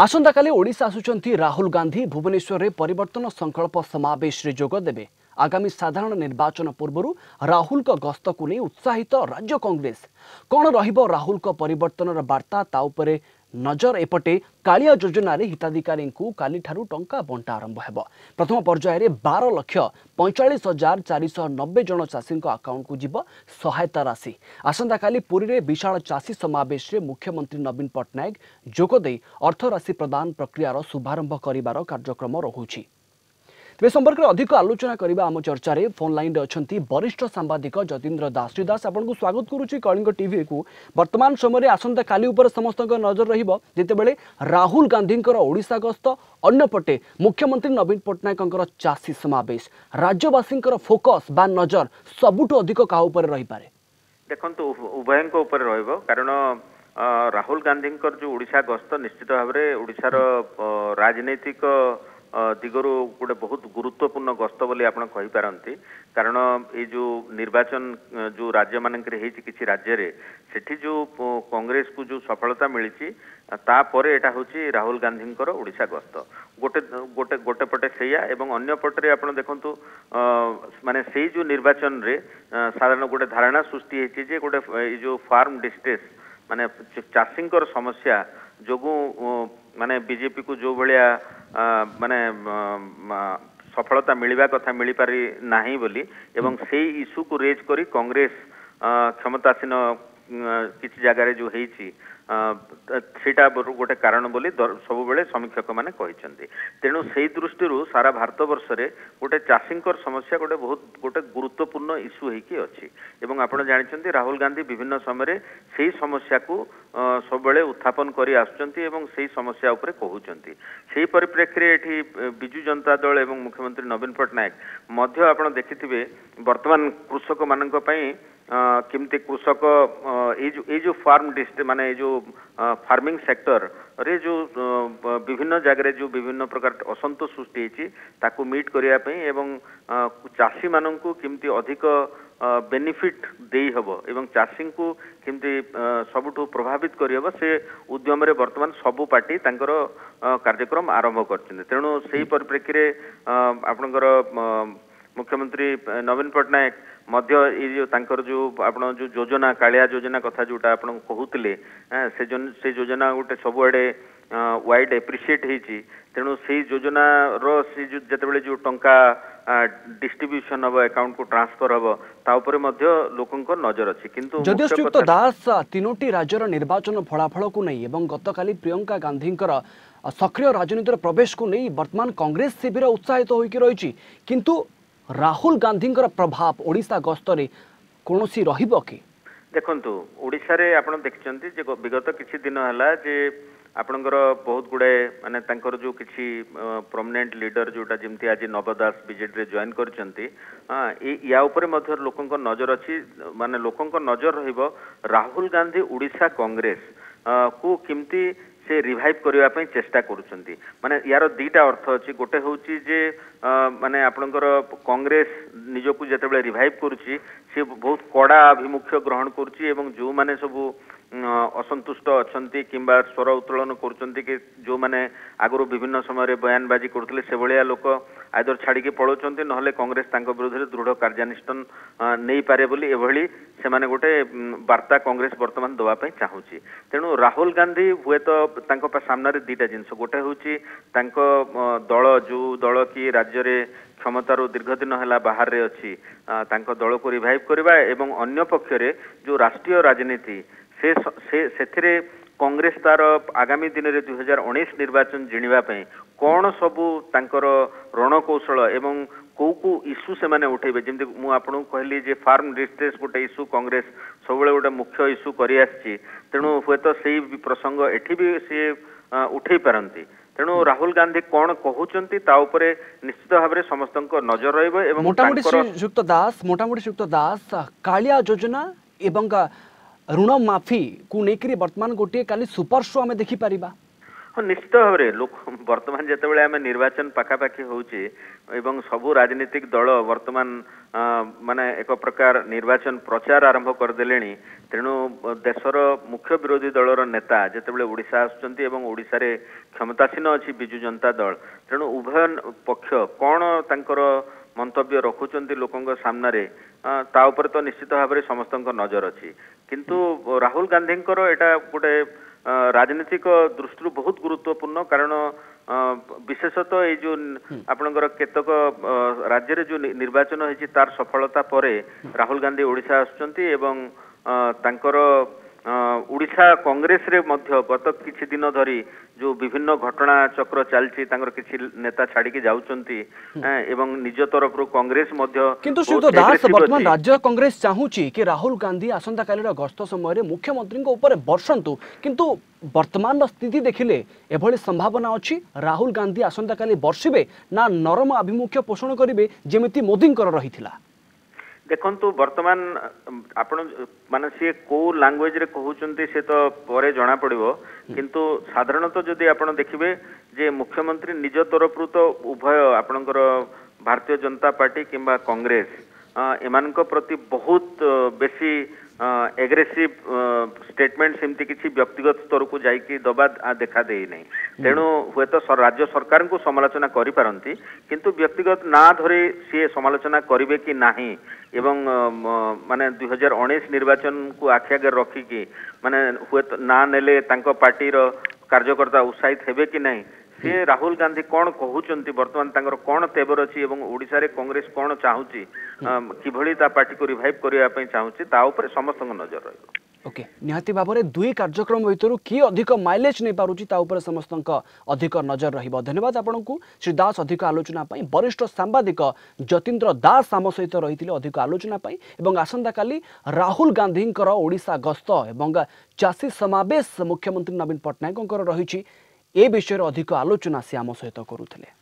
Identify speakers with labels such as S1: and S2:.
S1: आसंताकाली ओडिशा आसुचंती राहुल गांधी भुवनेश्वर में परिवर्तन संकल्प समावेश रे जोग देबे। आगामी साधारण निर्वाचन पूर्व राहुल को गस्त को नहीं उत्साहित राज्य कांग्रेस कौन रहिबो राहुल को परिवर्तन वार्ता ता उपरे नजर एपटे कालिया योजना रे हिताधिकारी को काली ठारू टंका बंटा आरंभ हेबो। प्रथम पर्याय रे 12,45,490 जन चाषी अकाउंट को जीव सहायता राशि। आसंताकाली पुरी रे विशाल चाषी समावेश रे मुख्यमंत्री नवीन पट्टनायक जोगदे अर्थ राशि प्रदान प्रक्रियार शुभारंभ करिवार कार्यक्रम रहुछि। तेज संपर्क में अधिक आलोचना करबा आम चर्चा रे फोन लाइन अच्छी वरिष्ठ सांबादिक जतीन्द्र दास। श्री दास आपन को स्वागत करुच्ची कलिंग टीवी को। वर्तमान समय आसंता काली उपर समस्त नजर रहिबो जेतेबेले राहुल गांधी ओडिशा गस्त अन्यपटे मुख्यमंत्री नवीन पट्टनायक चाषी समावेश राज्यवासी फोकस बा नजर सबुठु अधिक क्या उपर रही पारे?
S2: देखंतु उभय उपर रहिबो कारण राहुल गांधी जो ओडिशा गस्त निश्चित भाव में ओडिशार राजनैतिक दिगरु गोटे बहुत गुरुत्वपूर्ण गस्त बोली आपण कहि पारंती। कारण ये जो निर्वाचन जो राज्य मानक किसी राज्य रे सेठी जो कांग्रेस को जो सफलता मिली तापरे एटा होची राहुल गांधी ओडिशा गस्त गोटे गोटे गोटे पटे सैया एवं अन्य पटे आपण देखंतु माने सेई जो निर्वाचन रे साधारण गोटे धारणा सृष्टि हेची जे गोटे जो फार्म डिस्ट्रेस माने चाषी समस्या जोगु माने बीजेपी को जो भलिया माने सफलता मिलवा कथा मिल पारि नाही बोली एवं से इश्यू को रेज करी कांग्रेस क्षमतासीन किसी जगार जो हेची सेटा गोटे कारण बोली सब बेले समीक्षक माने कहिसेंती। तेणु से दृष्टि सारा भारत वर्ष रे गोटे चाषी समस्या गोटे बहुत गोटे गुरुत्वपूर्ण इश्यू हेकी अछि एवं आपण जानिछंती राहुल गांधी विभिन्न समय से समस्या को सब बेले उत्थापन करी आसुचंती एवं से समस्या उपरे कहउचंती। सेही परिप्रेक्षी एठी बिजु जनता दल एवं मुख्यमंत्री नवीन पट्टनायक मध्य आपण देखिथिबे वर्तमान कृषक मानक पई किमती कृषक ये जो फार्म डिस्ट्रिक्ट माने जो फार्मिंग सेक्टर रे जो विभिन्न जगह जो विभिन्न प्रकार असंतोष सृष्टि होती ताकू मीट करिया पई एवं चाषी माननकु किमती अधिक बेनिफिट देई हबो एवं चाषी को किमती सबुठु प्रभावित करि हबो से उद्यम रे वर्तमान सबु पार्टी तांकर कार्यक्रम आरंभ करछिन। तेणु सेही परिप्रेक्षी रे आपनकर मुख्यमंत्री नवीन पट्टनायक मध्य ये तांकर जो आपण जो योजना कालिया योजना कथा जोटा आपण कहूतिले से योजना गोटे सबुआडे वाइड एप्रिशिएट हेची। तेणु से योजना रो से जो जतबेले जो टंका डिस्ट्रीब्यूशन हबो अकाउंट को ट्रांसफर हबो ता ऊपर मध्य लोकंक नजर अछि। किंतु
S1: जदि श्रीयुक्त दास तीनोटी राज्यर निर्वाचन फलाफल को नहीं एवं गतकाली प्रियंका गांधींकर सक्रिय राजनीतिर प्रवेश को नहीं वर्तमान कांग्रेस शिविर उत्साहित होइकी रहिछि, किंतु राहुल गांधी प्रभाव ओडिशा गस्तरे कोनोसी रहिबो कि?
S2: देखंतु ओडिशा रे आपण देखिचंती जे विगत किछि दिन हला जे आपणकर बहुत गुड़े माने तांकर जो किछि प्रोमिनेंट लीडर जोटा जेमती आज नवदास बीजेडी रे जॉइन करचंती या ऊपर मध्य लोकंक नजर अछि माने लोकंक नजर रहिबो राहुल गांधी ओडिशा कांग्रेस को किमती से रिवाइव करबा पई चेष्टा करूछंती। माने यार दीटा अर्थ अछि गोटे होउची जे माने आपणकर कांग्रेस निजको जतेबेले रिवाइव करूची से बहुत कड़ा अभिमुख्य ग्रहण करूची एवं जो माने सब असंतुष्ट अछंती किंबा स्वर उत्तोलन करूछंती कि जो माने आगरो विभिन्न समय रे बयानबाजी करथले से भलिया लोक आइदर छाड़ी के पळोचंती नहले कांग्रेस तांको विरोध रे दृढ़ कार्यानुष्ठान नै पारे बोली एभली से माने गोटे वार्ता कांग्रेस वर्तमान दवा पई चाहूची। तेणु राहुल गांधी हुए तो तांको सामने दीटा जिनस गोटे होची तांको दल जो दल की राज्य रे क्षमतार दीर्घ दिन है बाहर रे अच्छी तांको दल को रिवाइव करबा एवं अन्य पक्ष रे जो राष्ट्रीय राजनीति से कांग्रेस तार आगामी दिन रे 2019 निर्वाचन जिणिबा पई कौन सबू तांकर रणकौशल एवं को इश्यू से माने उठेबे जेमति मु आपन कहली जे फार्म डिस्ट्रेस गोटे इश्यू कांग्रेस सबले गोटे मुख्य इश्यू करि आछि। तेणु हुए तो सेही प्रसंग एठी भी से उठेई पारंती। तेणु राहुल गांधी कौन कहउचंती ता उपरे निश्चित भाव में समस्त नजर रहिबो एवं
S1: मोटामोटी श्रीयुक्त दास कालिया योजना एवं ऋण माफी को लेकर वर्तमान गोटे काली सुपर शो आम देखी पारिबा।
S2: हाँ निश्चित भाव में लोक वर्तमान जितेबाला आम निर्वाचन पाखापाखि होउचे एवं सबु राजनीतिक दल वर्तमान माने एक प्रकार निर्वाचन प्रचार आरंभ करदेलेनी तेणु देशर मुख्य विरोधी दलर नेता जेतेबेले ओडिशा आसुचंती एवं ओडिशा रे क्षमतासीन अछि बिजु जनता दल तेणु उभय पक्ष कोन तांकर मंतव्य रखुचंती लोकंक सामने ता ऊपर तो निश्चित भाव में समस्त नजर अच्छी किंतु राहुल गांधी एटा गोटे राजनीतिक दृष्टि बहुत गुरुत्वपूर्ण कारण विशेषतः ये जो आपणकर केतक राज्य रे जो निर्वाचन होइछि तार सफलता परे राहुल गांधी ओडिशा आसुचंती एवं तांकर उड़ीसा कांग्रेस रे मध्य गत किछि दिन धरी जो विभिन्न घटना चक्र चलछि तांकर किछि नेता छाड़ी के जाउचंती एवं निज तरफ रो कांग्रेस मध्य
S1: किंतु श्रीयुत दास वर्तमान राज्य कांग्रेस चाहूची कि राहुल गांधी आसंता काली गस्त समय रे मुख्यमंत्री ऊपर बर्षंतु किंतु वर्तमान स्थिति देखिले एभली संभावना अछि राहुल गांधी आसंता काली बर्षिबे ना नरम अभिमुख्य पोषण करिवे जेमिति मोदींकर रहिथिला
S2: देखंतु वर्तमान आपण माने से को लैंग्वेज रे कहउचंती से तो परे जणा पड़िबो किंतु साधारणतः जदि आपण देखिबे जे मुख्यमंत्री निज तरफ तो उभय आपणकर भारतीय जनता पार्टी किंबा कांग्रेस एमानक प्रति बहुत बेसी एग्रेसिव स्टेटमेंट सेमती किसी व्यक्तिगत स्तर को जाइकी दबा देखा दे नहीं तेणु हुए तो राज्य सरकार को समालोचना करि पारंती किंतु व्यक्तिगत ना धरे सी समालोचना करिवे कि नाही एवं माने 2019 निर्वाचन को आखि आगे रखिकी माने हुए तो ना नेले तांको पार्टी रो कार्यकर्ता उत्साहित हेबे कि नहीं से राहुल गांधी कौन कहउचंती वर्तमान तांकर कौन तेवर अछि एवं ओडिसा रे कांग्रेस कौन चाहूची किभली ता पार्टी को रिवाइव करिया पई चाहूची ता ऊपर समस्त नजर रहइबो
S1: ओके निहाती भाव में दुई कार्यक्रम भितर कि अधिक माइलेज नहीं पारुची ता ऊपर समस्त अधिक नजर रहिबो धन्यवाद आपनकु श्री दास अधिक आलोचना पई वरिष्ठ सांबादिक जतीन्द्र दास आम सहित रहिथिले अधिक आलोचना पई एवं आसंता काली राहुल गांधींकर ओडिशा गस्त एवं चासी समावेश मुख्यमंत्री नवीन पट्टनायकंकर रहिछि ए विषय अधिक आलोचना से आम सहित करुथिले।